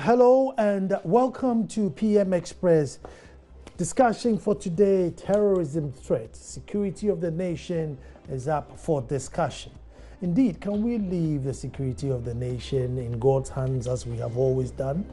Hello and welcome to PM Express. Discussion for today, terrorism threat. Security of the nation is up for discussion. Indeed, can we leave the security of the nation in God's hands as we have always done?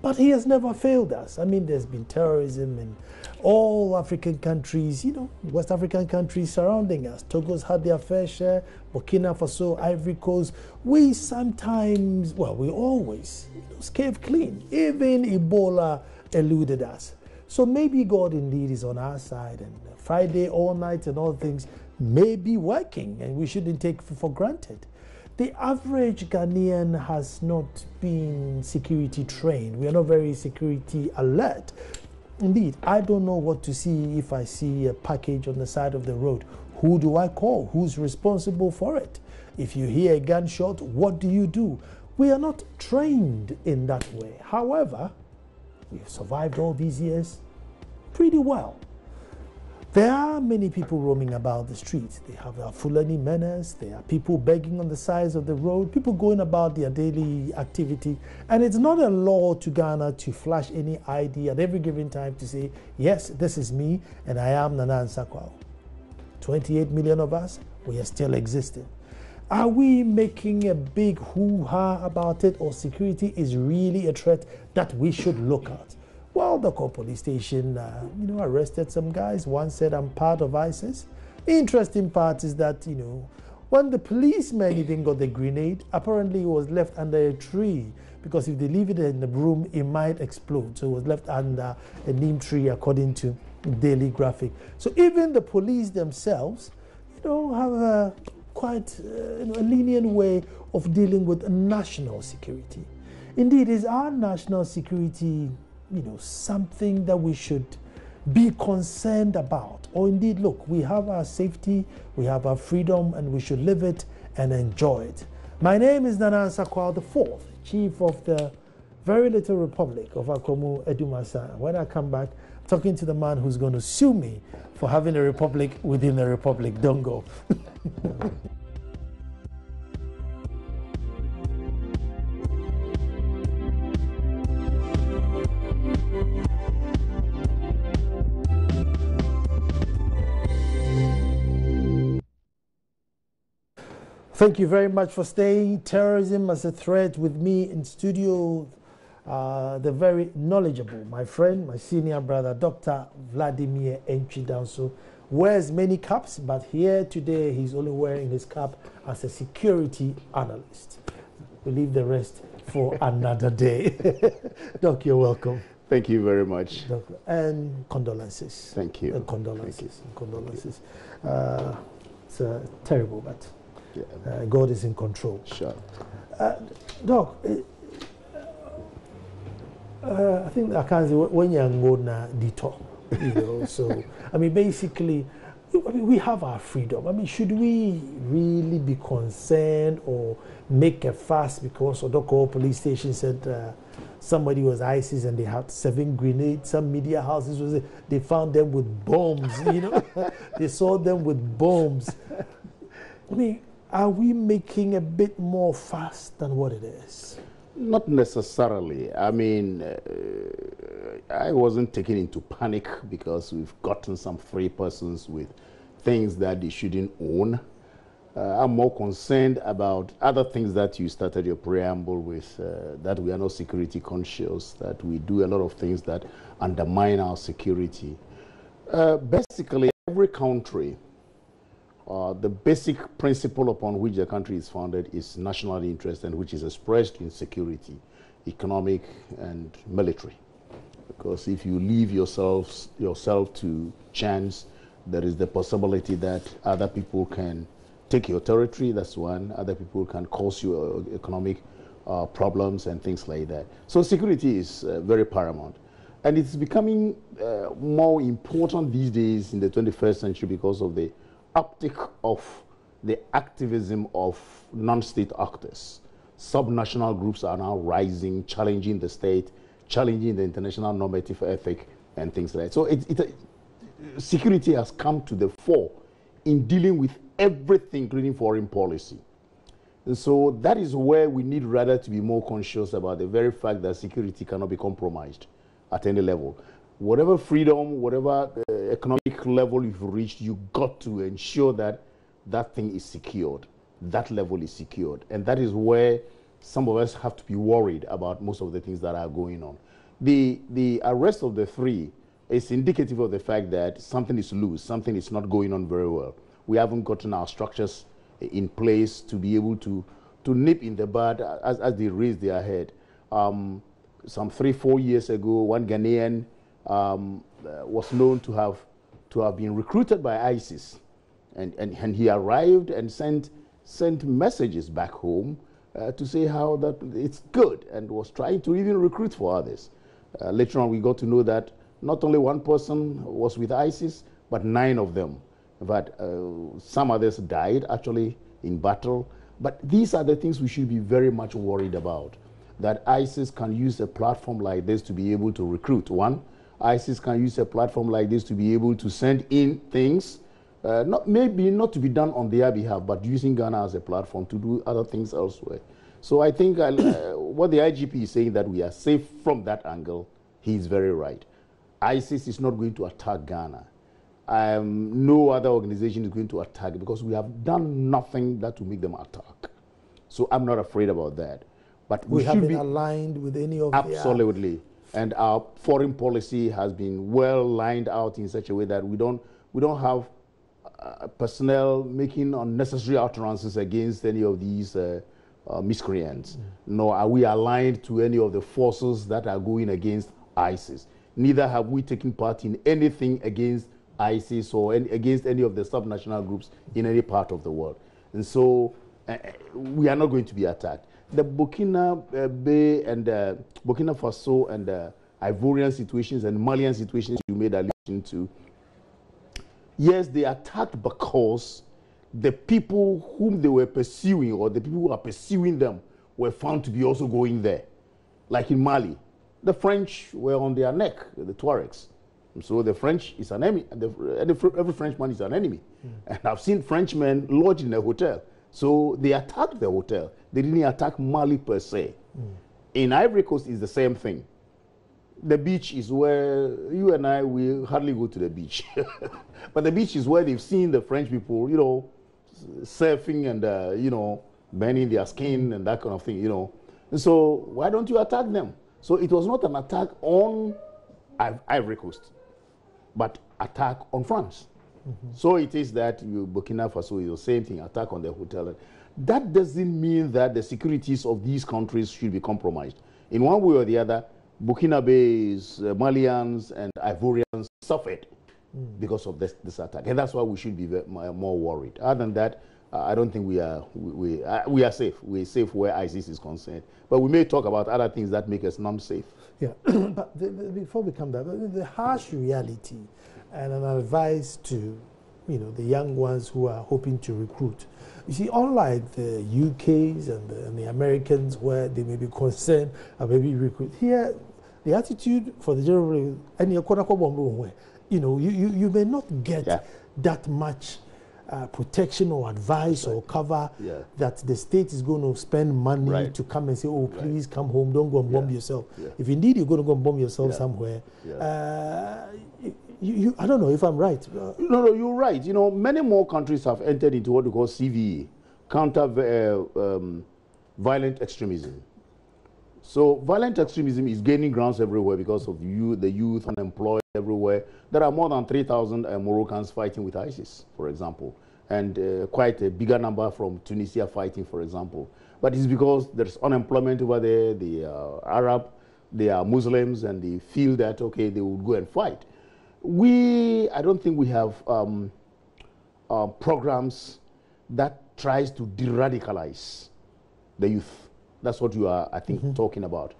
But he has never failed us. I mean, there's been terrorism in all African countries, West African countries surrounding us. Togo's had their fair share, Burkina Faso, Ivory Coast. We sometimes, well, we always scave clean. Even Ebola eluded us. So maybe God indeed is on our side, and Friday all night and all things may be working, and we shouldn't take it for granted. The average Ghanaian has not been security trained. We are not very security alert. Indeed, I don't know what to see if I see a package on the side of the road. Who do I call? Who's responsible for it? If you hear a gunshot, what do you do? We are not trained in that way. However, we've survived all these years pretty well. There are many people roaming about the streets. They have a Fulani menace. There are people begging on the sides of the road, people going about their daily activity. And it's not a law to Ghana to flash any ID at every given time to say, yes, this is me and I am Nana Nsakwao. 28 million of us, we are still existing. Are we making a big hoo-ha about it, or security is really a threat that we should look at? Well, the police station, arrested some guys. One said, I'm part of ISIS. The interesting part is that, when the policeman even got the grenade, apparently it was left under a tree, because if they leave it in the room, it might explode. So it was left under a neem tree, according to Daily Graphic. So even the police themselves, have a quite a lenient way of dealing with national security. Indeed, is our national security something that we should be concerned about? Or indeed, look, we have our safety, we have our freedom, and we should live it and enjoy it. My name is Nana Nsakwao IV, Chief of the very little Republic of Akufo-Addo. When I come back, talking to the man who's going to sue me for having a republic within a republic. Don't go. Thank you very much for staying. Terrorism as a threat. With me in studio, the very knowledgeable, my friend, my senior brother, Dr. Vladimir Enchidanso, wears many caps, but here today he's only wearing his cap as a security analyst. We'll leave the rest for another day. Doc, you're welcome. Thank you very much. Doctor. And condolences. Thank you. Condolences. Thank you. Condolences. It's terrible, but yeah. God is in control. Sure. Doc, I think I can say when you're going to detour, so I mean, basically, we have our freedom. I mean, should we really be concerned or make a fuss because Odoko police station said somebody was ISIS and they had 7 grenades? Some media houses they found them with bombs. They saw them with bombs. I mean, are we making a bit more fuss than what it is? Not necessarily. I mean, I wasn't taken into panic because we've gotten some free persons with things that they shouldn't own. I'm more concerned about other things that you started your preamble with, that we are not security conscious, that we do a lot of things that undermine our security. Basically, every country, the basic principle upon which the country is founded is national interest, and which is expressed in security, economic and military. Because if you leave yourself to chance, there is the possibility that other people can take your territory, that's one. Other people can cause you economic problems and things like that. So security is very paramount. And it's becoming more important these days in the 21st century because of the uptick of the activism of non-state actors. Subnational groups are now rising, challenging the state, challenging the international normative ethic and things like that. So security has come to the fore in dealing with everything, including foreign policy. And so that is where we need rather to be more conscious about the very fact that security cannot be compromised at any level. Whatever freedom, whatever economic level you've reached, you got to ensure that that thing is secured. That level is secured. And that is where some of us have to be worried about most of the things that are going on. The arrest of the three is indicative of the fact that something is loose, something is not going on very well. We haven't gotten our structures in place to be able to nip in the bud as they raise their head. Some 3-4 years ago, one Ghanaian was known to have been recruited by ISIS, and he arrived and sent messages back home to say how that it's good, and was trying to even recruit for others. Later on, we got to know that not only one person was with ISIS, but 9 of them. But some others died actually in battle. But these are the things we should be very much worried about, that ISIS can use a platform like this to be able to recruit. One, ISIS can use a platform like this to be able to send in things, maybe not to be done on their behalf, but using Ghana as a platform to do other things elsewhere. So I think what the IGP is saying, that we are safe from that angle, he is very right. ISIS is not going to attack Ghana. No other organization is going to attack, because we have done nothing that will make them attack. So I'm not afraid about that. But we should be aligned with any of absolutely. And our foreign policy has been well lined out in such a way that we don't have personnel making unnecessary utterances against any of these miscreants. Nor are we aligned to any of the forces that are going against ISIS. Neither have we taken part in anything against ISIS or against any of the subnational groups in any part of the world. And so we are not going to be attacked. The Burkina Faso and Ivorian situations and Malian situations you made allusion to, yes, they attacked because the people whom they were pursuing, or the people who are pursuing them, were found to be also going there. Like in Mali, the French were on their neck, the Tuaregs. So the French is an enemy. Every Frenchman is an enemy. And I've seen Frenchmen lodged in a hotel. So they attacked the hotel. They didn't attack Mali per se. In Ivory Coast, it's the same thing. The beach is where you and I will hardly go to the beach. But the beach is where they've seen the French people, you know, surfing and, you know, burning their skin and that kind of thing, you know. And so why don't you attack them? So it was not an attack on Ivory Coast, but attack on France. So it is that Burkina Faso is the same thing, attack on the hotel. That doesn't mean that the securities of these countries should be compromised. In one way or the other, Burkinabes, Malians, and Ivorians suffered because of this attack. And that's why we should be more worried. Other than that, I don't think we are safe. We're safe where ISIS is concerned. But we may talk about other things that make us non-safe. Yeah, but before we come back, the harsh reality and an advice to, you know, the young ones who are hoping to recruit. You see, unlike the UKs and the Americans, where they may be concerned and maybe recruit, here the attitude for the general, and you know, you may not get that much protection or advice or cover that the state is going to spend money to come and say, oh, please come home, don't go and bomb yourself. If indeed you're going to go and bomb yourself somewhere, I don't know if I'm right. No, you're right. You know, many more countries have entered into what we call CVE, counter violent extremism. So violent extremism is gaining grounds everywhere because of the youth unemployed everywhere. There are more than 3,000 Moroccans fighting with ISIS, for example, and quite a bigger number from Tunisia fighting, for example. But it's because there's unemployment over there, they are Arab, they are Muslims, and they feel that, okay, they would go and fight. I don't think we have programs that tries to de-radicalize the youth. That's what you are, I think, talking about.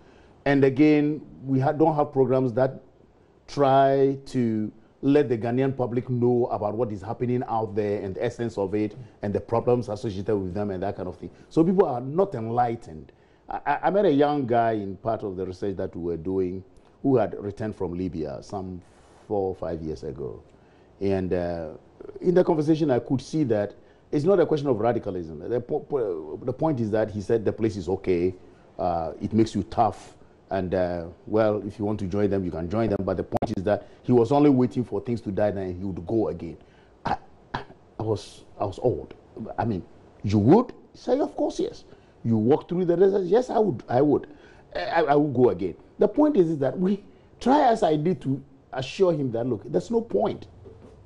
And again, we don't have programs that try to let the Ghanaian public know about what is happening out there and the essence of it and the problems associated with them and that kind of thing. So people are not enlightened. I met a young guy in part of the research that we were doing who had returned from Libya some 4 or 5 years ago. And in the conversation, I could see that it's not a question of radicalism. The point is that he said the place is okay, it makes you tough, and well, if you want to join them, you can join them. But the point is that he was only waiting for things to die, and he would go again. I was awed. I mean, you would say, of course, yes. You walk through the desert, yes, I would. I would go again. The point is that we try as I did to assure him that, look, there's no point.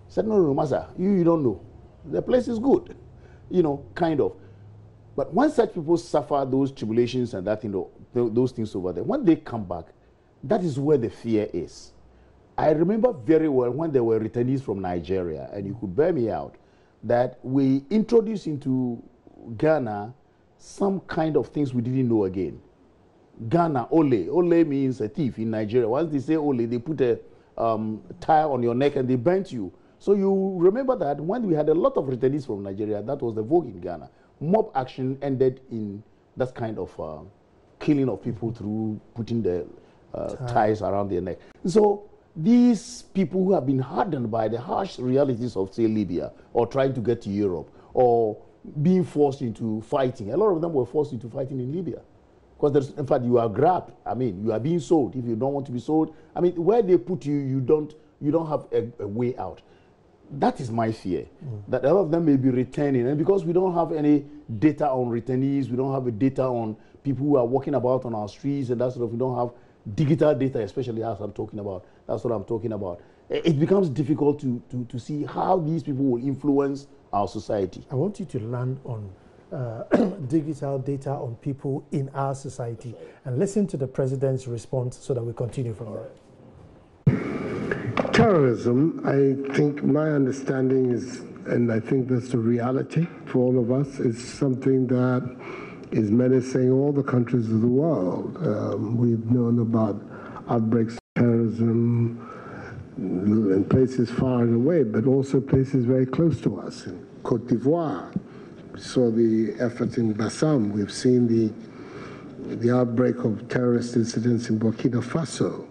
He said, no, Master, you don't know. The place is good, kind of. But when such people suffer those tribulations and that, those things over there, when they come back, that is where the fear is. I remember very well when there were returnees from Nigeria, and you could bear me out, that we introduced into Ghana some kind of things we didn't know again. Ghana, ole. Ole means a thief in Nigeria. Once they say ole, they put a tie on your neck and they bent you. So you remember that when we had a lot of returnees from Nigeria, that was the vogue in Ghana. Mob action ended in that kind of killing of people through putting the ties around their neck. So these people who have been hardened by the harsh realities of, say, Libya, or trying to get to Europe, or being forced into fighting, a lot of them were forced into fighting in Libya. Because in fact, you are grabbed. I mean, you are being sold. If you don't want to be sold, I mean, where they put you, you don't have a way out. That is my fear, that a lot of them may be returning. And because we don't have any data on returnees, we don't have a data on people who are walking about on our streets and that sort of, we don't have digital data, especially as I'm talking about. That's what I'm talking about. It becomes difficult to see how these people will influence our society. I want you to land on digital data on people in our society and listen to the president's response so that we continue from there. Terrorism, I think my understanding is, and I think that's the reality for all of us, is something that is menacing all the countries of the world. We've known about outbreaks of terrorism in places far and away, but also places very close to us. In Cote d'Ivoire, we saw the effort in Bassam. We've seen the outbreak of terrorist incidents in Burkina Faso.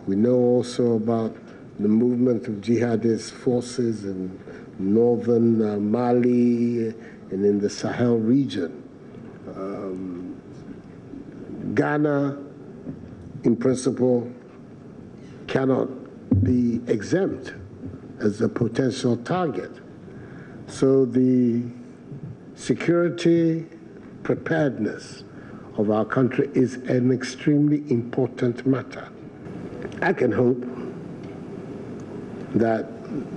We know also about the movement of jihadist forces in northern Mali and in the Sahel region. Ghana, in principle, cannot be exempt as a potential target. So the security preparedness of our country is an extremely important matter. I can hope that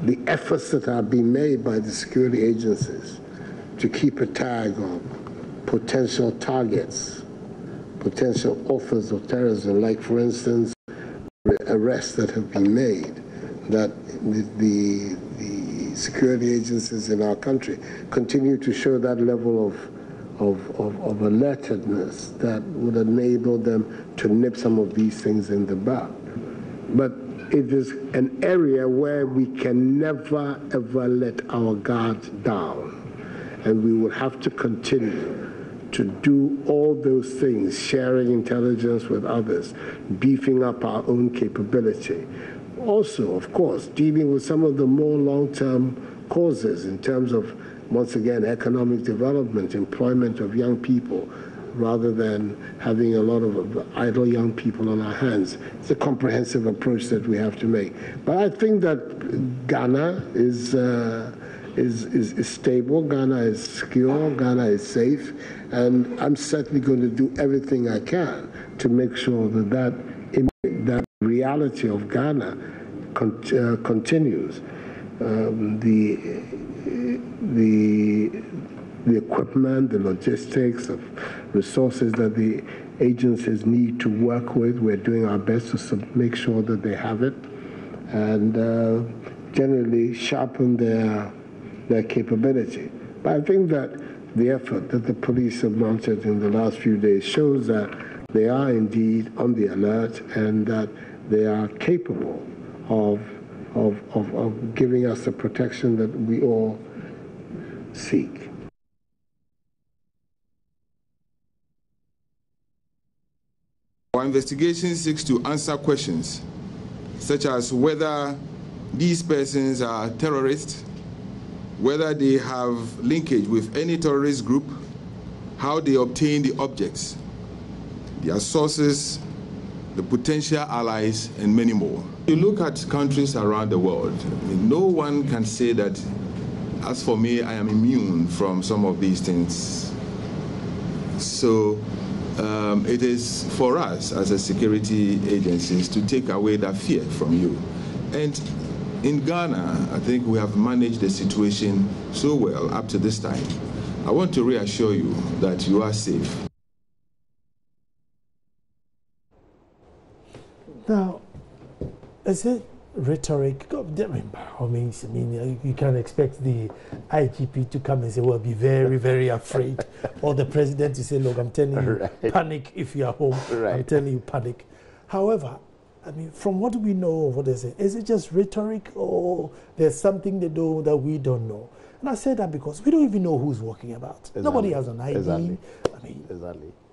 the efforts that are being made by the security agencies to keep a tag on potential targets, potential authors of terrorism, like, for instance, arrests that have been made, that the security agencies in our country continue to show that level of alertedness that would enable them to nip some of these things in the bud. But it is an area where we can never, ever let our guards down. And we will have to continue to do all those things, sharing intelligence with others, beefing up our own capability. Also, of course, dealing with some of the more long-term causes in terms of, once again, economic development, employment of young people, rather than having a lot of idle young people on our hands. It's a comprehensive approach that we have to make. But I think that Ghana is stable, Ghana is secure, Ghana is safe, and I'm certainly going to do everything I can to make sure that reality of Ghana continues. The equipment, the logistics of resources that the agencies need to work with, we're doing our best to make sure that they have it, and generally sharpen their capability. But I think that the effort that the police have mounted in the last few days shows that they are indeed on the alert and that they are capable of giving us the protection that we all seek. Our investigation seeks to answer questions such as whether these persons are terrorists, whether they have linkage with any terrorist group, how they obtain the objects, their sources, the potential allies, and many more. You look at countries around the world, no one can say that, as for me, I am immune from some of these things. So it is for us as a security agencies to take away that fear from you. And in Ghana, I think we have managed the situation so well up to this time. I want to reassure you that you are safe. Now, is it rhetoric? I mean, you can't expect the IGP to come and say, well, be very, very afraid. Or the president to say, look, I'm telling you, panic if you are home. I'm telling you, panic. However, I mean, from what we know of what they say, is it just rhetoric or there's something they do that we don't know? And I say that because we don't even know who's walking about. Exactly. Nobody has an ID. Exactly. I mean,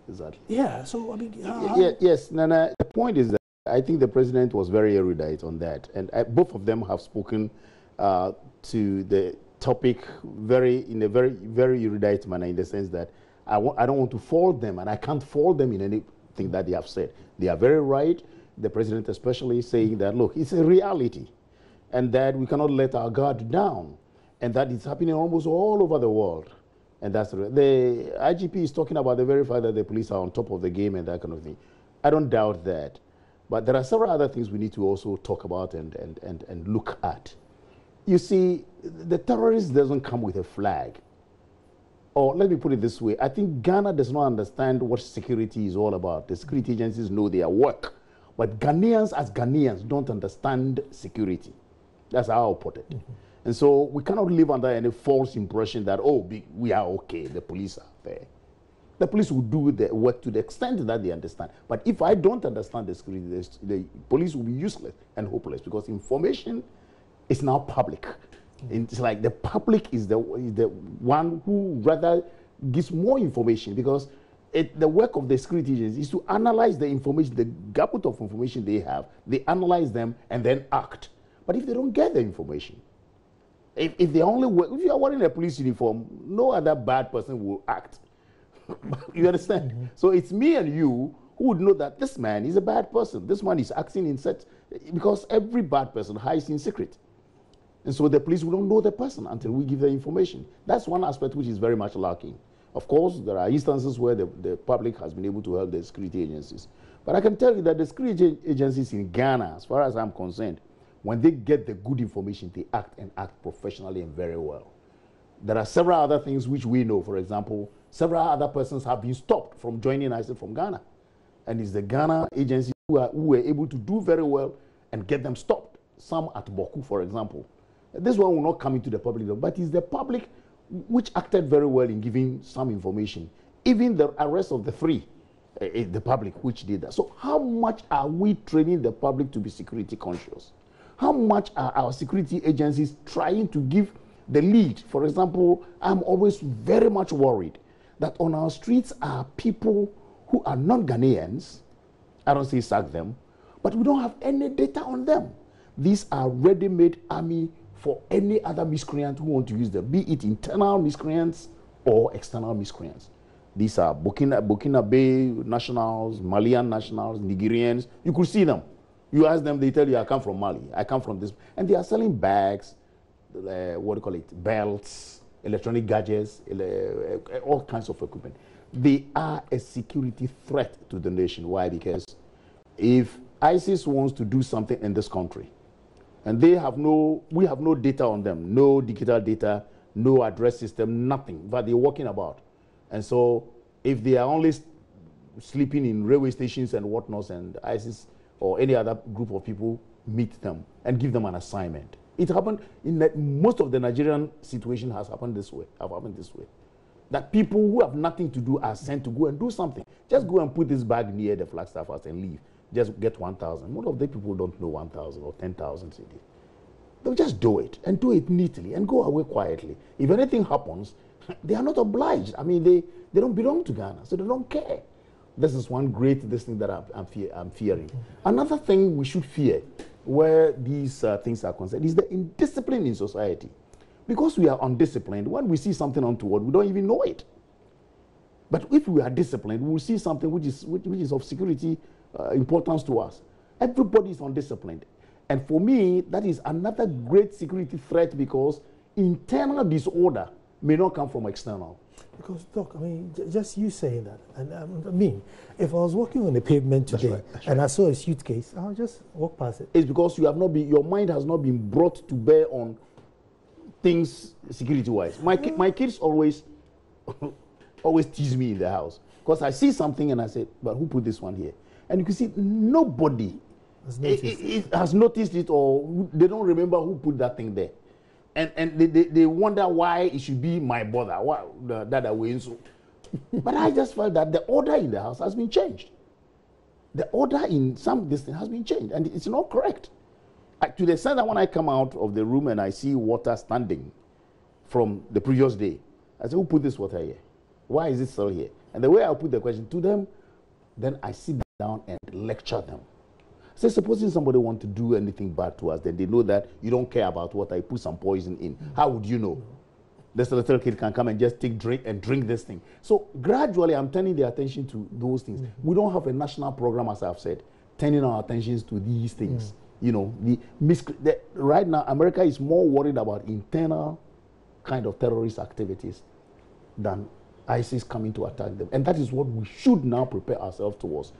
exactly. Yeah, so I mean... Yes, Nana, the point is that I think the president was very erudite on that. And both of them have spoken to the topic in a very erudite manner, in the sense that I don't want to fault them, and I can't fault them in anything that they have said. They are very right. The president especially saying that, look, it's a reality, and that we cannot let our guard down, and that it's happening almost all over the world. And that's the IGP is talking about the very fact that the police are on top of the game and that kind of thing. I don't doubt that. But there are several other things we need to also talk about and look at. You see, the terrorist doesn't come with a flag. Or let me put it this way. I think Ghana does not understand what security is all about. The security agencies know their work. But Ghanaians as Ghanaians don't understand security. That's how I'll put it. Mm-hmm. And so we cannot live under any false impression that, oh, we are okay, the police are there. The police will do the work to the extent that they understand. But if I don't understand the security, the police will be useless and hopeless, because information is now public. Mm-hmm. It's like the public is the one who rather gives more information, because the work of the security agencies is to analyze the information, the gamut of information they have. They analyze them and then act. But if they don't get the information, if they only work, if you are wearing a police uniform, no other bad person will act. You understand? Mm-hmm. So it's me and you who would know that this man is a bad person. This man is acting in such, because every bad person hides in secret. And so the police will not know the person until we give the information. That's one aspect which is very much lacking. Of course, there are instances where the public has been able to help the security agencies. But I can tell you that the security agencies in Ghana, as far as I'm concerned, when they get the good information, they act professionally and very well. There are several other things which we know. For example, several other persons have been stopped from joining ISIL from Ghana. And it's the Ghana agencies who were able to do very well and get them stopped. Some at Boku, for example. This one will not come into the public, but it's the public which acted very well in giving some information. Even the arrest of the three, the public which did that. So how much are we training the public to be security conscious? How much are our security agencies trying to give the lead? For example, I'm always very much worried that on our streets are people who are non-Ghanaians. I don't say sack them, but we don't have any data on them. These are ready-made army for any other miscreant who want to use them, be it internal miscreants or external miscreants. These are Burkina nationals, Malian nationals, Nigerians. You could see them. You ask them, they tell you, I come from Mali, I come from this. And they are selling bags, belts, electronic gadgets, all kinds of equipment. They are a security threat to the nation. Why? Because if ISIS wants to do something in this country, and we have no data on them, no digital data, no address system, nothing, but they're walking about. And so if they are only sleeping in railway stations and whatnot, and ISIS or any other group of people meet them and give them an assignment. It happened most of the Nigerian situation has happened this way, That people who have nothing to do are sent to go and do something. Just go and put this bag near the Flagstaff House and leave. Just get 1,000. Most of the people don't know 1,000 or 10,000 cities. They'll just do it and do it neatly and go away quietly. If anything happens, they are not obliged. I mean, they don't belong to Ghana, so they don't care. This is one great thing that I'm fearing. Another thing we should fear, where these things are concerned, is the indiscipline in society. because we are undisciplined, when we see something untoward, we don't even know it. But if we are disciplined, we will see something which is of security importance to us. Everybody is undisciplined. And for me, that is another great security threat, because internal disorder may not come from external. Because, Doc, I mean, just you saying that, and I mean, if I was walking on the pavement today and I saw a suitcase, I'll just walk past it. It's because you have not been, your mind has not been brought to bear on things security-wise. My kids always tease me in the house, because I see something and I say, but who put this one here? And you can see nobody has noticed it, or they don't remember who put that thing there. And they wonder why it should be my brother, that way. So. But I just felt that the order in the house has been changed. The order in some distance has been changed, and it's not correct. To the extent that when I come out of the room and I see water standing from the previous day, I say, who put this water here? Why is it still here? And the way I put the question to them, then I sit down and lecture them. So supposing somebody want to do anything bad to us, then they know that you don't care about what I put some poison in. How would you know? This little kid can come and just drink this thing. So gradually, I'm turning their attention to those things. We don't have a national program, as I've said, turning our attentions to these things. You know, right now, America is more worried about internal kind of terrorist activities than ISIS coming to attack them. And that is what we should now prepare ourselves towards.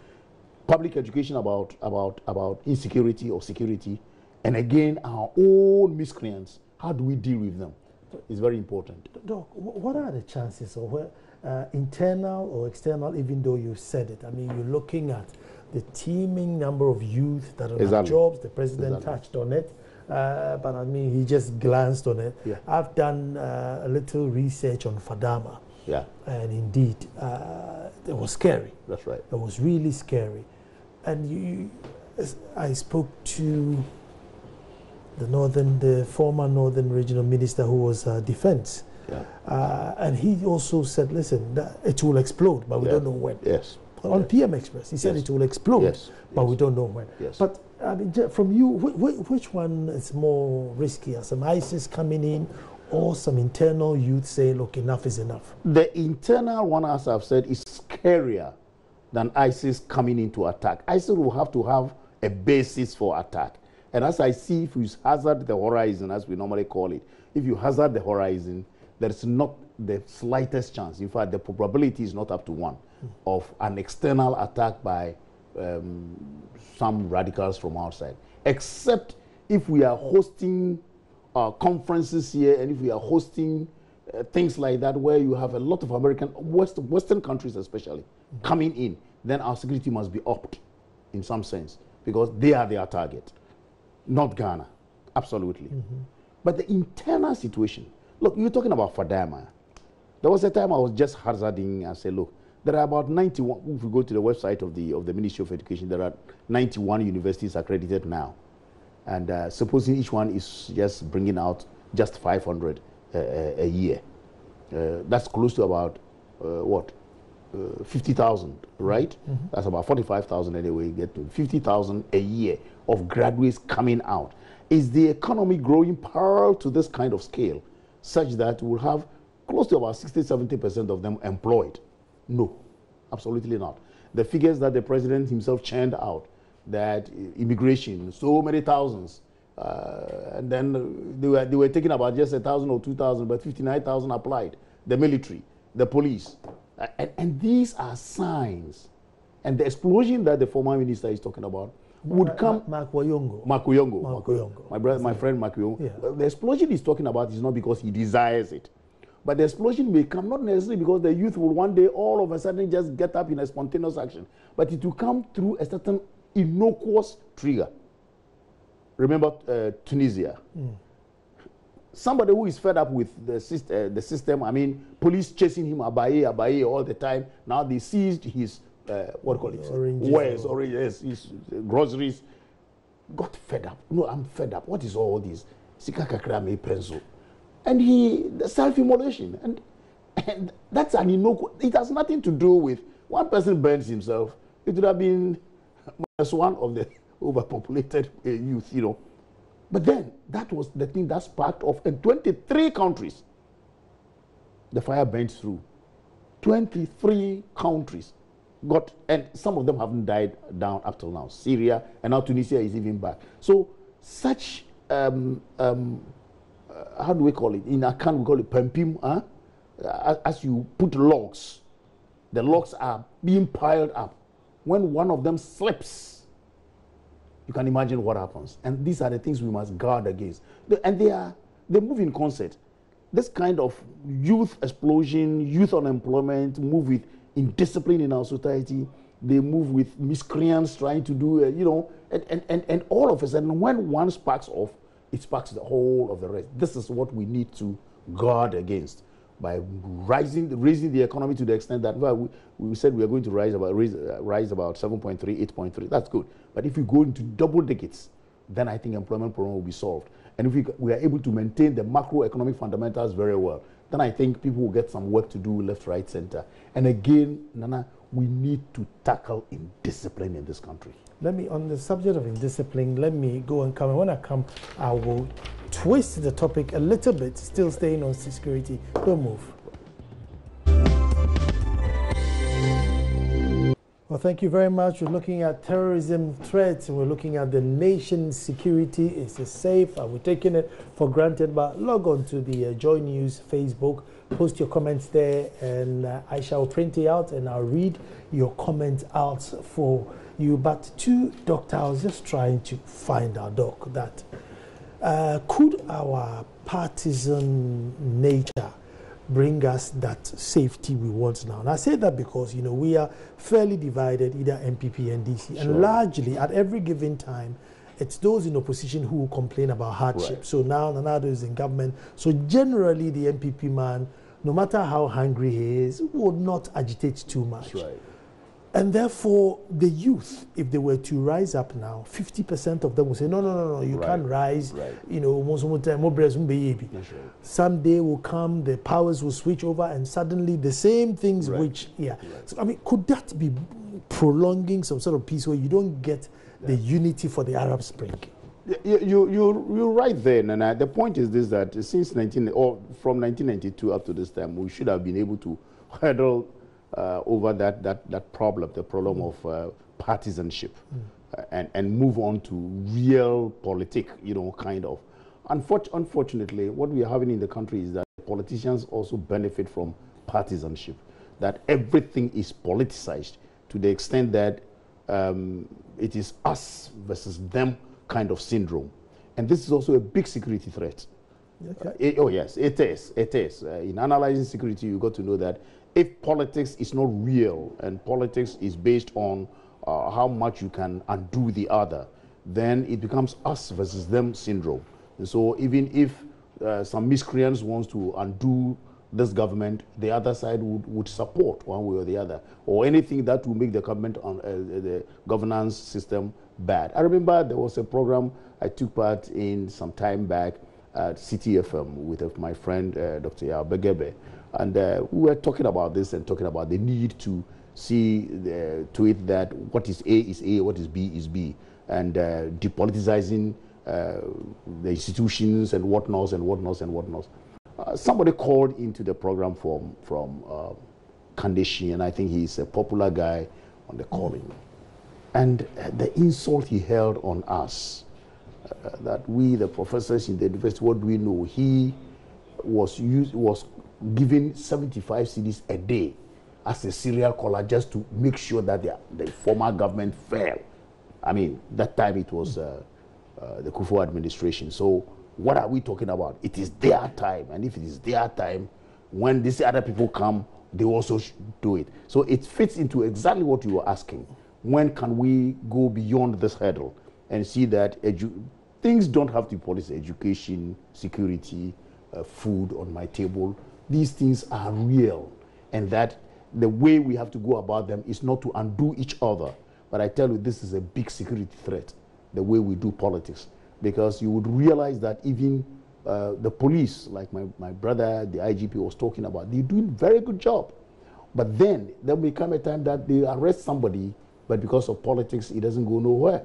Public education about insecurity or security, and again, our own miscreants. How do we deal with them? It's very important. Doc, what are the chances of internal or external, even though you said it? I mean, you're looking at the teeming number of youth that don't have jobs. The president touched on it, but I mean, he just glanced on it. Yeah. I've done a little research on Fadama. Yeah. And indeed, it was scary. That's right. It was really scary. And I spoke to the former Northern Regional Minister who was defense. Yeah. And he also said, listen, it will explode, but we don't know when. Yes. On PM Express, he said it will explode, but we don't know when. Yes. But I mean, from you, which one is more risky? Some ISIS coming in, or some internal youth say, look, enough is enough? The internal one, as I've said, is scarier than ISIS coming in to attack. ISIS will have to have a basis for attack. And as I see, if you hazard the horizon, as we normally call it, if you hazard the horizon, there's not the slightest chance. In fact, the probability is not up to 1 of an external attack by some radicals from outside, except if we are hosting conferences here, and if we are hosting things like that, where you have a lot of Western countries especially coming in, then our security must be upped in some sense, because they are their target, not Ghana. Absolutely. But the internal situation, look, you're talking about Fadama. There was a time I was just hazarding and said, look, there are about 91, if you go to the website of the Ministry of Education, there are 91 universities accredited now. And supposing each one is just bringing out just 500 a year. That's close to about, 50,000, right? That's about 45,000 anyway. You get to 50,000 a year of graduates coming out. Is the economy growing parallel to this kind of scale, such that we'll have close to about 60–70% of them employed? No, absolutely not. The figures that the president himself churned out, that immigration, so many thousands, and then they were taking about just 1,000 or 2,000, but 59,000 applied. The military, the police, and these are signs. And the explosion that the former minister is talking about would come. Makuyongo. My friend Makuyongo. Yeah. The explosion he's talking about is not because he desires it, but the explosion may come not necessarily because the youth will one day all of a sudden just get up in a spontaneous action, but it will come through a certain innocuous trigger. Remember Tunisia. Somebody who is fed up with the system, I mean, police chasing him, Abaye all the time. Now they seized his, oranges, his groceries. Got fed up. No, I'm fed up. What is all this? Sikakakrame pencil. And the self-immolation. And that's an innocuous, it has nothing to do with one person burns himself. It would have been one of the overpopulated youth, But then, that was the thing that sparked off in 23 countries. The fire burnt through. 23 countries got, and some of them haven't died down up till now. Syria, and now Tunisia is even back. So, such, how do we call it? In Akan, we call it pampim, huh? As you put logs, the logs are being piled up. When one of them slips, you can imagine what happens. And these are the things we must guard against. And they move in concert. This kind of youth explosion, youth unemployment, move with indiscipline in our society. They move with miscreants trying to do, and all of a sudden, when one sparks off, it sparks the whole of the rest. This is what we need to guard against by raising the economy to the extent that, well, we said we are going to rise about 7.3, 8.3. That's good. But if we go into double digits, then I think employment problem will be solved. And if we are able to maintain the macroeconomic fundamentals very well, then I think people will get some work to do left, right, center. And again, Nana, we need to tackle indiscipline in this country. Let me, on the subject of indiscipline, let me go and come. And when I come, I will twist the topic a little bit, still staying on security. Don't move. Well, thank you very much. We're looking at terrorism threats, and we're looking at the nation's security. Is it safe? Are we taking it for granted? But log on to the JoyNews Facebook, post your comments there, and I shall print it out and I'll read your comments out for you. But Doctor, I was just trying to find out, Doc, that could our partisan nature bring us that safety we want now? And I say that because, we are fairly divided, either MPP and DC. Sure. And largely, at every given time, it's those in opposition who complain about hardship. Right. So now Nanado is in government. So generally, the MPP man, no matter how hungry he is, will not agitate too much. That's right. And therefore, the youth, if they were to rise up now, 50% of them will say, no, you can't rise. Right. Someday will come, the powers will switch over, and suddenly the same things which, So, I mean, could that be prolonging some sort of peace where you don't get the unity for the Arab Spring? You're right there, Nana. The point is this, that since from 1992 up to this time, we should have been able to hurdle over that problem, the problem of partisanship, and move on to real politic, kind of. Unfortunately, what we are having in the country is that politicians also benefit from partisanship, that everything is politicized to the extent that it is us versus them kind of syndrome. And this is also a big security threat. Okay. Yes, it is. It is. In analyzing security, you got to know that if politics is not real and politics is based on how much you can undo the other, then it becomes us versus them syndrome. And so even if some miscreants wants to undo this government, the other side would support one way or the other, or anything that will make the government on the governance system bad. I remember there was a program I took part in some time back at CTFM with my friend Dr. Begebe. And we were talking about this and talking about the need to see to it that what is A, what is B, and depoliticizing the institutions and whatnots. Somebody called into the program from Kandeshi, and I think he's a popular guy on the calling. And the insult he held on us, that we, the professors in the university, what do we know? He was given 75 cedis a day as a serial caller just to make sure that the former government fell. I mean, that time it was the Akufo administration. So what are we talking about? It is their time. And if it is their time, when these other people come, they also do it. So it fits into exactly what you were asking. When can we go beyond this hurdle and see that things don't have to be policy, education, security, food on my table. These things are real, and that the way we have to go about them is not to undo each other. But I tell you, this is a big security threat, the way we do politics, because you would realize that even the police, like my brother, the IGP was talking about, they're doing a very good job. But then there may come a time that they arrest somebody, but because of politics, it doesn't go nowhere.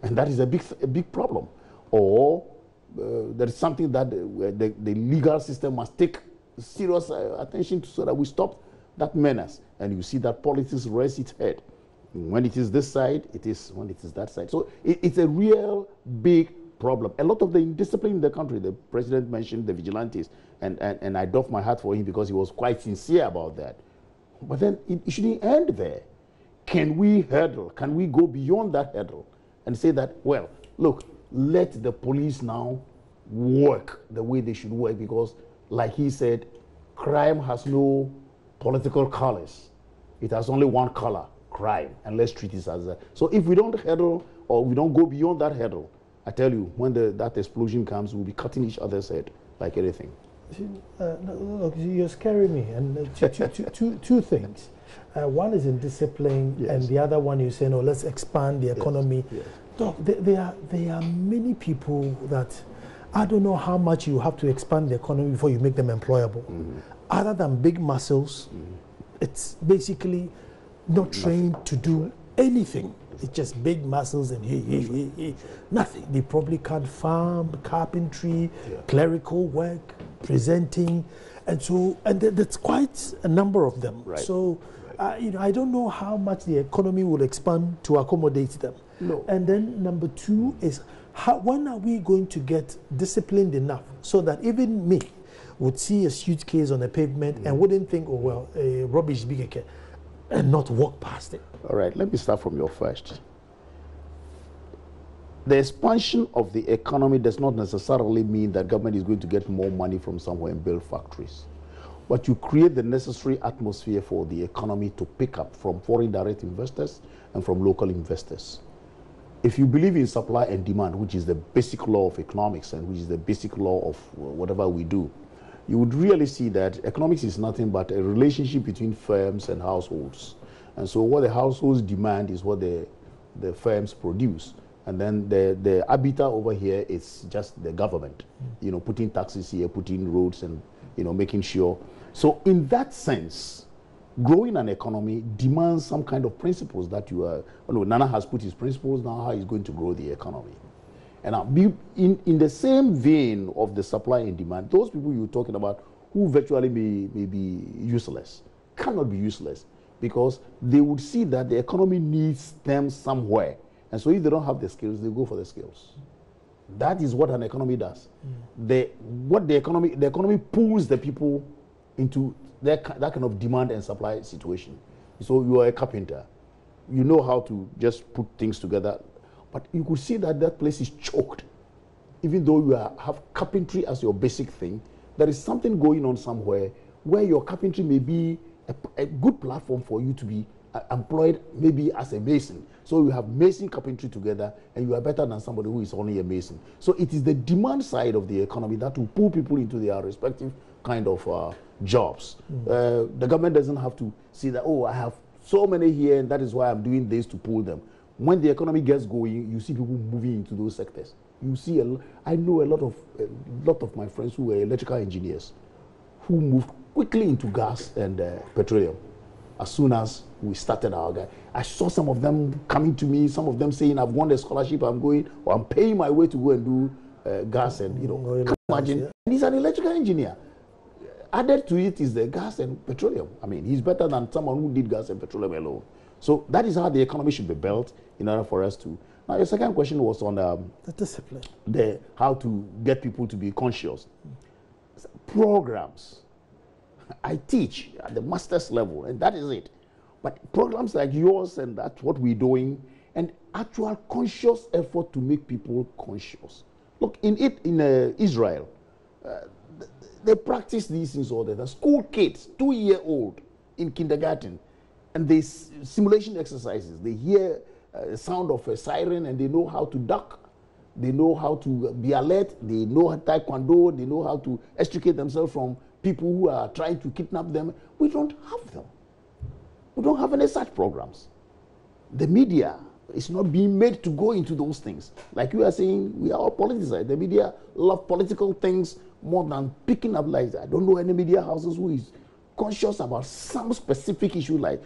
And that is a big problem. or there is something that the legal system must take serious attention to so that we stop that menace. And you see that politics raise its head. When it is this side, it is when it is that side. So it's a real big problem. A lot of the indiscipline in the country, the president mentioned the vigilantes, and I doff my hat for him because he was quite sincere about that. But then it shouldn't end there. Can we hurdle? Can we go beyond that hurdle and say that, well, look, let the police now work the way they should work, because, like he said, crime has no political colors. It has only one color, crime, and let's treat it as that. So if we don't hurdle, or we don't go beyond that hurdle, I tell you, when that explosion comes, we'll be cutting each other's head like anything. Look, you're scaring me. And two things. One is indiscipline, yes, and the other one you say, no, let's expand the economy. Yes. Look, there are many people that I don't know how much you have to expand the economy before you make them employable. Mm-hmm. Other than big muscles, mm-hmm, it's basically not trained to do anything. It's just big muscles and nothing. They probably can't farm, carpentry, clerical work, presenting, and so that's quite a number of them. Right. So, I don't know how much the economy will expand to accommodate them. No. And then number two is when are we going to get disciplined enough so that even me would see a suitcase on a pavement and wouldn't think, oh well, a rubbish big, and not walk past it. All right, let me start from your first. The expansion of the economy does not necessarily mean that government is going to get more money from somewhere and build factories. But you create the necessary atmosphere for the economy to pick up from foreign direct investors and from local investors. If you believe in supply and demand, which is the basic law of economics and which is the basic law of whatever we do, you would really see that economics is nothing but a relationship between firms and households. And so what the households demand is what the firms produce. And then the arbiter over here is just the government, putting taxes here, putting roads, and, making sure. So in that sense, growing an economy demands some kind of principles that Nana has put his principles, now how he's going to grow the economy. And in the same vein of the supply and demand, those people you're talking about who virtually may be useless, cannot be useless, because they would see that the economy needs them somewhere. And so if they don't have the skills, they go for the skills. That is what an economy does. The economy pulls the people into that kind of demand and supply situation. So you are a carpenter. You know how to just put things together. But you could see that place is choked. Even though you have carpentry as your basic thing, there is something going on somewhere where your carpentry may be a good platform for you to be employed maybe as a mason. So you have mason carpentry together and you are better than somebody who is only a mason. So it is the demand side of the economy that will pull people into their respective kind of jobs. The government doesn't have to see that, oh, I have so many here and that is why I'm doing this to pull them. When the economy gets going, you see people moving into those sectors. You see, I know a lot of my friends who were electrical engineers who moved quickly into gas and petroleum as soon as we started our guy. I saw some of them coming to me, some of them saying, I've won the scholarship, I'm going, or I'm paying my way to go and do gas and, can you imagine? Yeah. And he's an electrical engineer. Added to it is the gas and petroleum. I mean, he's better than someone who did gas and petroleum alone. So that is how the economy should be built in order for us to. Now, your second question was on the discipline. How to get people to be conscious. Programs. I teach at the master's level, and that is it. But programs like yours, and that's what we're doing, and actual conscious effort to make people conscious. Look, in Israel, they practice these things all the time. School kids, 2-year-old in kindergarten, and they simulation exercises. They hear the sound of a siren and they know how to duck. They know how to be alert. They know taekwondo. They know how to extricate themselves from people who are trying to kidnap them. We don't have them. We don't have any such programs. The media is not being made to go into those things. Like you are saying, we are all politicized. The media love political things more than picking up like that. I don't know any media houses who is conscious about some specific issue like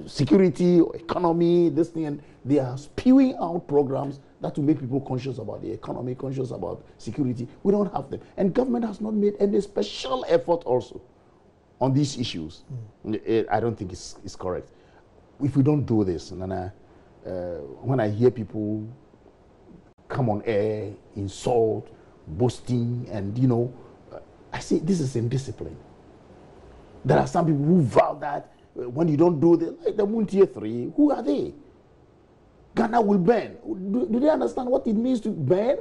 security, economy, this thing, and they are spewing out programs that will make people conscious about the economy, conscious about security. We don't have them. And government has not made any special effort also on these issues. I don't think it's correct. If we don't do this, and when I hear people come on air, insult, boasting, and I say this is indiscipline. There are some people who vow that when you don't do this, like the Muntier 3, who are they? Ghana will burn. Do they understand what it means to burn?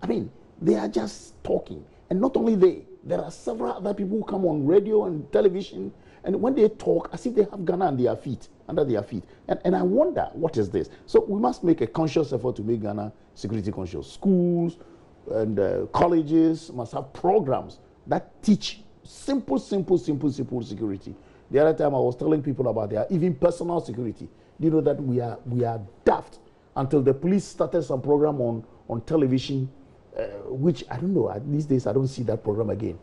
I mean, they are just talking. And not only they, there are several other people who come on radio and television, and when they talk, as if they have Ghana on their feet, under their feet. And I wonder, what is this? So we must make a conscious effort to make Ghana security conscious. Schools and colleges must have programs that teach simple security. The other time I was telling people about their even personal security. You know that we are daft until the police started some program on television, which I don't know, these days I don't see that program again.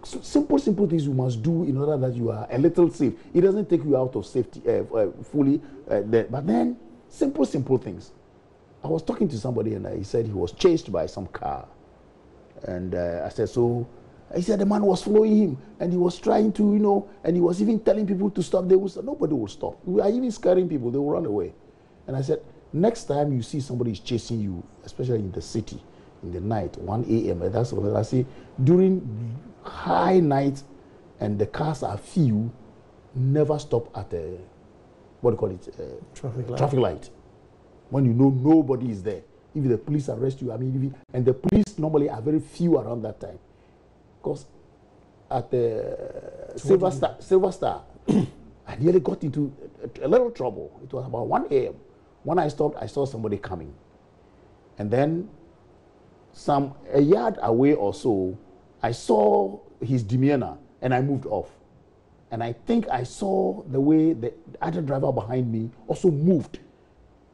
So simple things you must do in order that you are a little safe. It doesn't take you out of safety fully, but then simple things. I was talking to somebody and he said he was chased by some car. And I said, so he said the man was following him and he was trying to, and he was even telling people to stop. They would say, nobody will stop. We are even scaring people. They will run away. And I said, next time you see somebody is chasing you, especially in the city, in the night, 1 a.m., that's what I say, during high night and the cars are few, never stop at a, traffic light. When you know nobody is there. If the police arrest you, and the police normally are very few around that time. Because at the Silver Star, I nearly got into a little trouble. It was about 1 a.m. When I stopped, I saw somebody coming. And then a yard away or so, I saw his demeanor and I moved off. And I think I saw the way the other driver behind me also moved.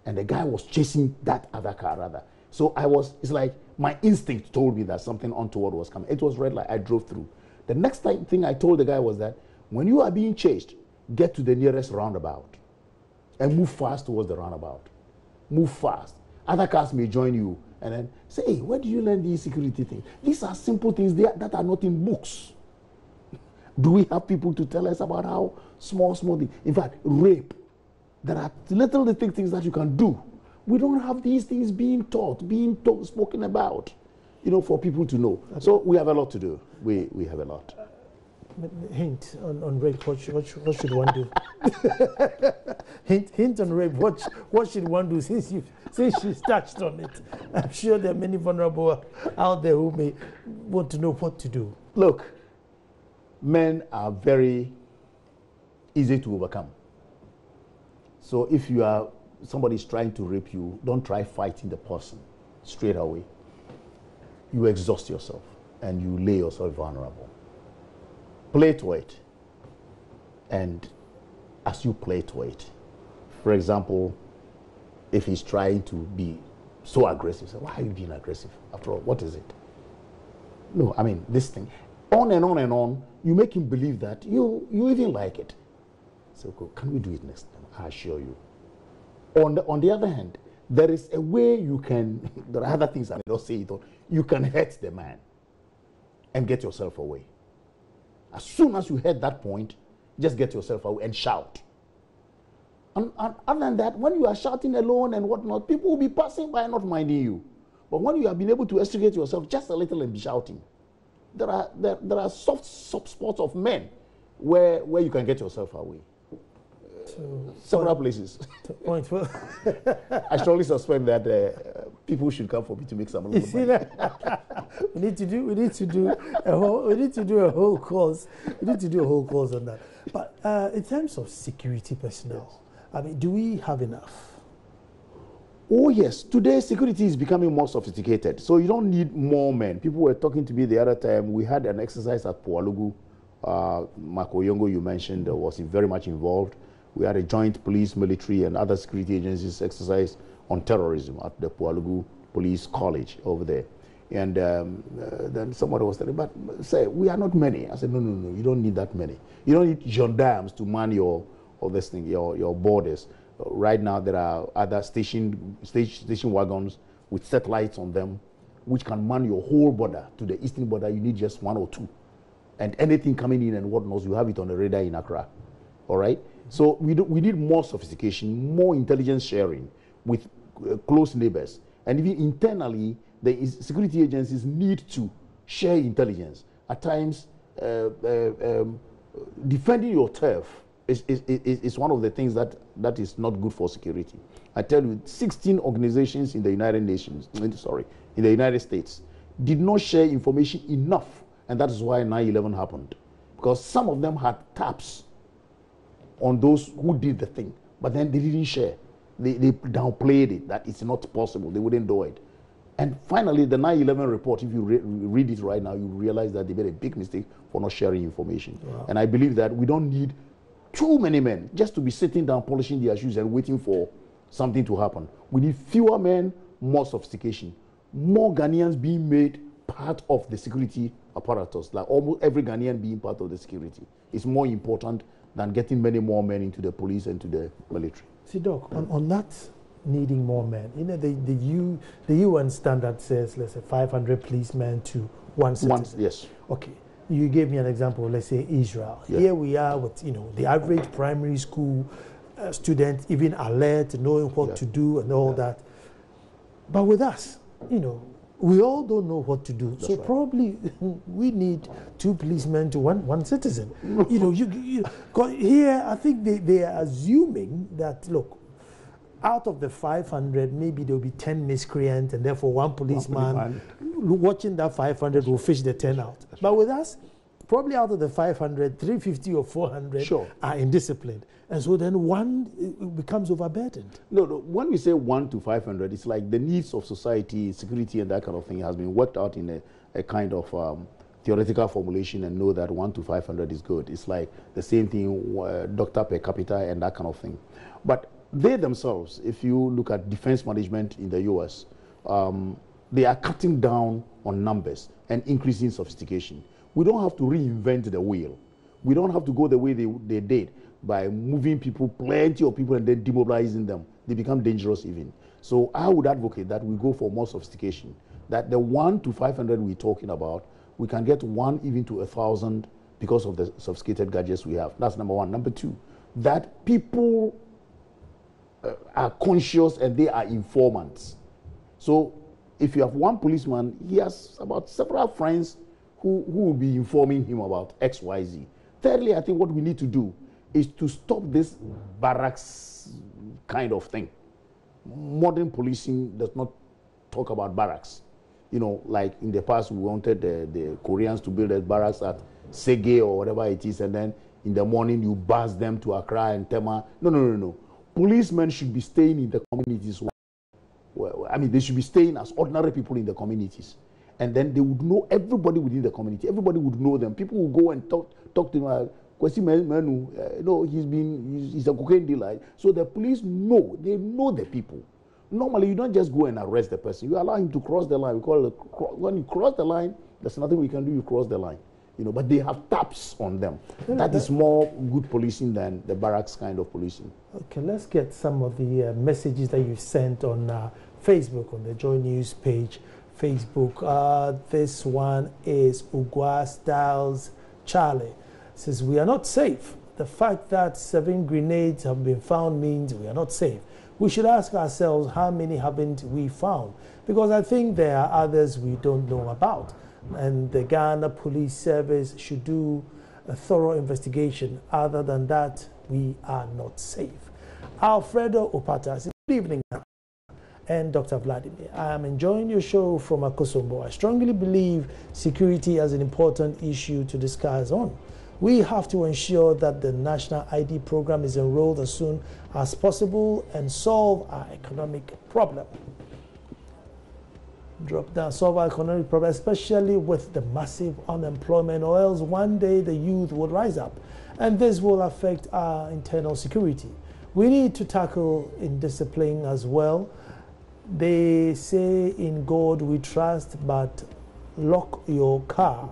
And the guy was chasing that other car rather. So it's like my instinct told me that something untoward was coming. It was red light, I drove through. The next thing I told the guy was that when you are being chased, get to the nearest roundabout and move fast towards the roundabout. Move fast. Other cars may join you and then say, hey, where do you learn these security things? These are simple things that are not in books. Do we have people to tell us about how small things? In fact, rape. There are little things that you can do. We don't have these things being taught, spoken about, for people to know. So we have a lot to do. We have a lot. Hint on rape. What should one do? hint on rape. What should one do since she's touched on it? I'm sure there are many vulnerable out there who may want to know what to do. Look, men are very easy to overcome. So if somebody's trying to rape you, don't try fighting the person straight away. You exhaust yourself and you lay yourself vulnerable. Play to it. And as you play to it, for example, if he's trying to be so aggressive, say, why are you being aggressive? After all, what is it? No, this thing. On and on and on, you make him believe that you even like it. So can we do it next time? I assure you. On the other hand, there is a way you can, there are other things I may not say it on, you can hurt the man and get yourself away. As soon as you hit that point, just get yourself away and shout. And other than that, when you are shouting alone and whatnot, people will be passing by not minding you. But when you have been able to extricate yourself just a little and be shouting, there are soft spots of men where you can get yourself away. Several places. I strongly suspect that people should come for me to make some money. We need to do a whole course. We need to do a whole course on that. But in terms of security personnel, do we have enough? Oh yes, today security is becoming more sophisticated, so you don't need more men. People were talking to me the other time. We had an exercise at Pualugu. Marco Yongo, you mentioned, was very much involved. We had a joint police, military, and other security agencies exercise on terrorism at the Pualugu Police College over there. And then somebody was telling me, but say, we are not many. I said, no, you don't need that many. You don't need gendarmes to man your borders. Right now, there are other station wagons with satellites on them, which can man your whole border. To the eastern border, you need just 1 or 2. And anything coming in and whatnot, you have it on the radar in Accra. All right? So we need more sophistication, more intelligence sharing with close neighbors. And even internally, the security agencies need to share intelligence. At times, defending your turf is one of the things that is not good for security. I tell you, 16 organizations in the United States did not share information enough, and that is why 9/11 happened. Because some of them had taps on those who did the thing, but then they didn't share. They downplayed it, that it's not possible, they wouldn't do it. And finally, the 9/11 report, if you read it right now, you realize that they made a big mistake for not sharing information. Wow. And I believe that we don't need too many men just to be sitting down, polishing their shoes and waiting for something to happen. We need fewer men, more sophistication, more Ghanaians being made part of the security apparatus, like almost every Ghanaian being part of the security. It's more important than getting many more men into the police and to the military. See, Doc, on that needing more men, you know, the UN standard says, let's say, 500 policemen to 1 citizen. Yes. Okay. You gave me an example, let's say Israel. Yeah. Here we are with, you know, the average primary school student, even alert, knowing what to do and all that. But with us, you know, we all don't know what to do. That's so right. Probably we need 2 policemen to one citizen. You know, here I think they are assuming that, look, out of the 500, maybe there will be 10 miscreants, and therefore one policeman watching that 500 will fish the 10 out. That's but right. With us, probably out of the 500, 350 or 400 are indisciplined. And so then one becomes overburdened. No, when we say 1 to 500, it's like the needs of society, security and that kind of thing has been worked out in a kind of theoretical formulation, and know that 1 to 500 is good. It's like the same thing, doctor per capita and that kind of thing. But they themselves, if you look at defense management in the US, they are cutting down on numbers and increasing sophistication. We don't have to reinvent the wheel. We don't have to go the way they did by moving people, plenty of people, and then demobilizing them. They become dangerous even. So I would advocate that we go for more sophistication, that the 1 to 500 we're talking about, we can get 1 even to 1,000 because of the sophisticated gadgets we have. That's number 1. Number 2, that people are conscious and they are informants. So if you have 1 policeman, he has about several friends who will be informing him about X, Y, Z. Thirdly, I think what we need to do is to stop this barracks kind of thing. Modern policing does not talk about barracks. You know, like in the past, we wanted the Koreans to build a barracks at Sege or whatever it is, and then in the morning you bus them to Accra and Tema. No. Policemen should be staying in the communities. Well, I mean, they should be staying as ordinary people in the communities. And then they would know everybody within the community. Everybody would know them. People would go and talk to him. He's a cocaine dealer. So the police know, they know the people. Normally, you don't just go and arrest the person. You allow him to cross the line. We call it, when you cross the line, there's nothing we can do. You cross the line. You know, but they have taps on them. That is more good policing than the barracks kind of policing. Okay, let's get some of the messages that you sent on Facebook, on the JoyNews page. Facebook. This one is Ugwa Styles Charlie. It says, we are not safe. The fact that 7 grenades have been found means we are not safe. We should ask ourselves, how many haven't we found? Because I think there are others we don't know about. And the Ghana Police Service should do a thorough investigation. Other than that, we are not safe. Alfredo Opata says, good evening, and Dr. Vladimir. I am enjoying your show from Akosombo. I strongly believe security is an important issue to discuss on. We have to ensure that the national ID program is enrolled as soon as possible and solve our economic problem. Drop down, solve our economic problem, especially with the massive unemployment, or else one day the youth will rise up, and this will affect our internal security. We need to tackle indiscipline as well. They say in God we trust, but lock your car.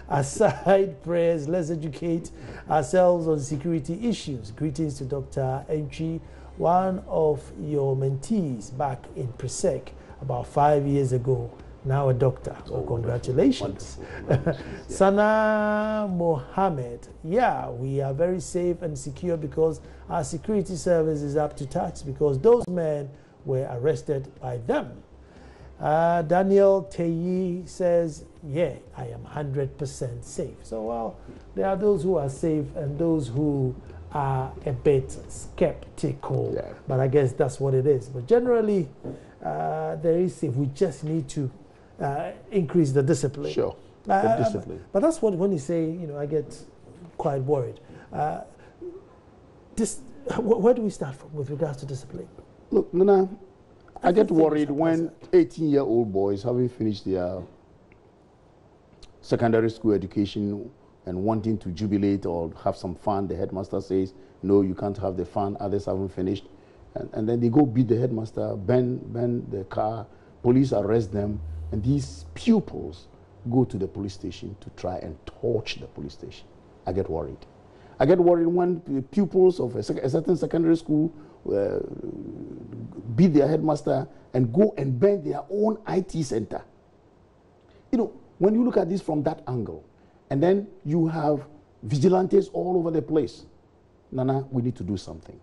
Aside prayers, let's educate ourselves on security issues. Greetings to Dr. Entry, one of your mentees back in Presec about 5 years ago. Now a doctor. So congratulations. Sana Mohammed. Yeah, we are very safe and secure because our security service is up to tax because those men were arrested by them. Daniel Teyi says, yeah, I am 100% safe. So, well, there are those who are safe and those who are a bit skeptical. Yeah. But I guess that's what it is. But generally, there is safe. We just need to increase the discipline. Sure, the discipline. But that's what, when you say, you know, I get quite worried. Where do we start from with regards to discipline? Look, Nana, I get worried when 18-year-old boys having finished their secondary school education and wanting to jubilate or have some fun, the headmaster says, no, you can't have the fun, others haven't finished. And then they go beat the headmaster, bend the car, police arrest them, and these pupils go to the police station to try and torch the police station. I get worried. I get worried when pupils of a certain secondary school beat their headmaster and go and burn their own IT center. You know, when you look at this from that angle, and then you have vigilantes all over the place, Nana, we need to do something.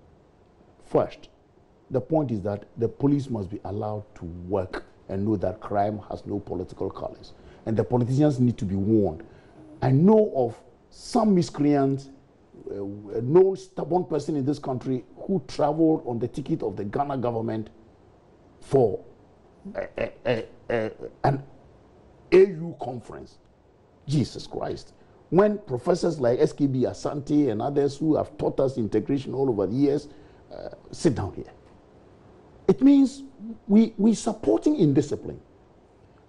First, the point is that the police must be allowed to work and know that crime has no political colors. And the politicians need to be warned. I know of some miscreants, no stubborn person in this country who traveled on the ticket of the Ghana government for an AU conference. Jesus Christ. When professors like SKB Asante and others who have taught us integration all over the years sit down here. It means we supporting indiscipline.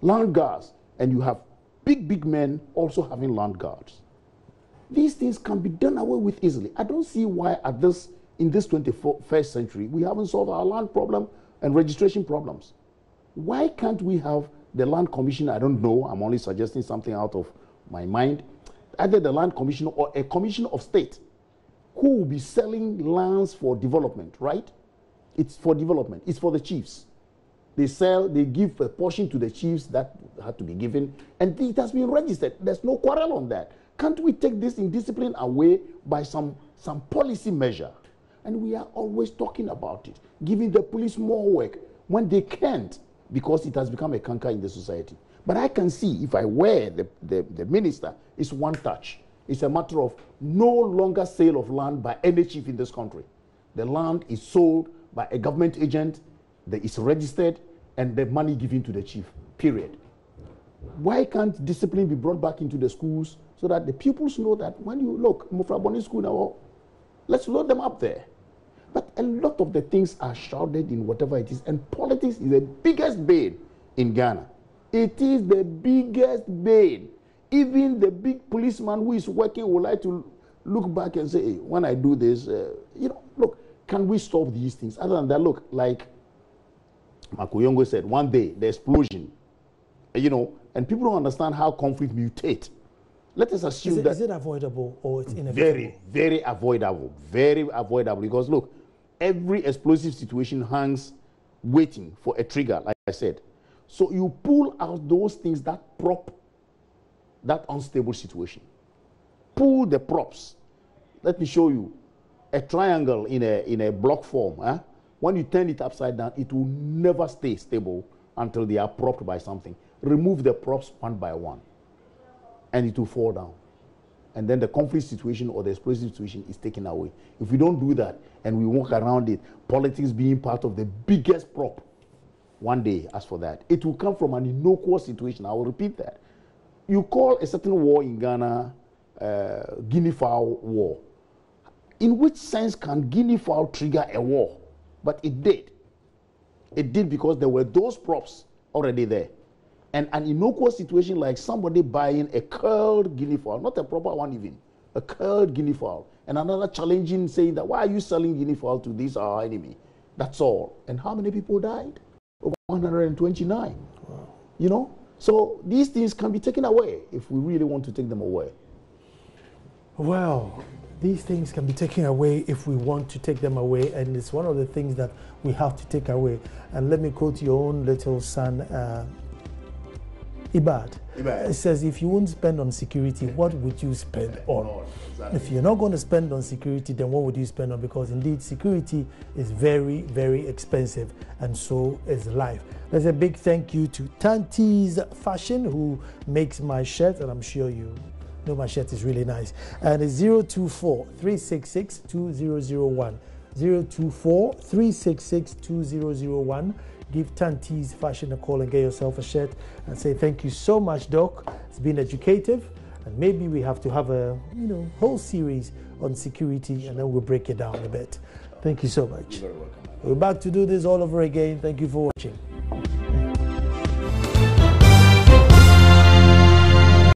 Land guards, and you have big men also having land guards. These things can be done away with easily. I don't see why in this 21st century we haven't solved our land problem and registration problems. Why can't we have the land commission? I don't know. I'm only suggesting something out of my mind. Either the land commission or a commission of state who will be selling lands for development, right? It's for development. It's for the chiefs. They give a portion to the chiefs that had to be given, and it has been registered. There's no quarrel on that. Can't we take this indiscipline away by some policy measure? And we are always talking about it, giving the police more work when they can't, because it has become a canker in the society. But I can see, if I were the minister, it's one touch. It's a matter of no longer sale of land by any chief in this country. The land is sold by a government agent, that is registered, and the money given to the chief, period. Why can't discipline be brought back into the schools so that the pupils know that when you look, Mufraboni school now, let's load them up there. But a lot of the things are shrouded in whatever it is, and politics is the biggest bane in Ghana. It is the biggest bane. Even the big policeman who is working would like to look back and say, hey, when I do this, look, can we stop these things? Other than that, look, like Makuyongo said, one day, the explosion, and people don't understand how conflict mutate. Let us assume is it avoidable or it's inevitable? Very, very avoidable. Very avoidable. Because look, every explosive situation hangs waiting for a trigger, like I said. So you pull out those things that prop that unstable situation. Pull the props. Let me show you. A triangle in a block form. When you turn it upside down, it will never stay stable until they are propped by something. Remove the props one by one, and it will fall down. And then the conflict situation or the explosive situation is taken away. If we don't do that and we walk around it, politics being part of the biggest prop, one day, as for that, it will come from an innocuous situation. I will repeat that. You call a certain war in Ghana Guinea fowl war. In which sense can Guinea fowl trigger a war? But it did. It did because there were those props already there. And an innocuous situation like somebody buying a curled guinea fowl, not a proper one even, a curled guinea fowl, and another challenging saying that, why are you selling guinea fowl to this our enemy? That's all. And how many people died? 129. Wow. You know? So these things can be taken away if we really want to take them away. Well, these things can be taken away if we want to take them away, and it's one of the things that we have to take away. And let me quote your own little son, Ibad. It says, if you won't spend on security, what would you spend on? Exactly. If you're not going to spend on security, then what would you spend on? Because indeed, security is very, very expensive, and so is life. There's a big thank you to Tanti's Fashion, who makes my shirt, and I'm sure you know my shirt is really nice. And it's 024-366-2001. 024-366-2001. Give Tanti's Fashion a call and get yourself a shirt and say thank you so much, Doc. It's been educative, and maybe we have to have a whole series on security, and then we'll break it down a bit. Thank you so much. You're very welcome. We're back to do this all over again. Thank you for watching.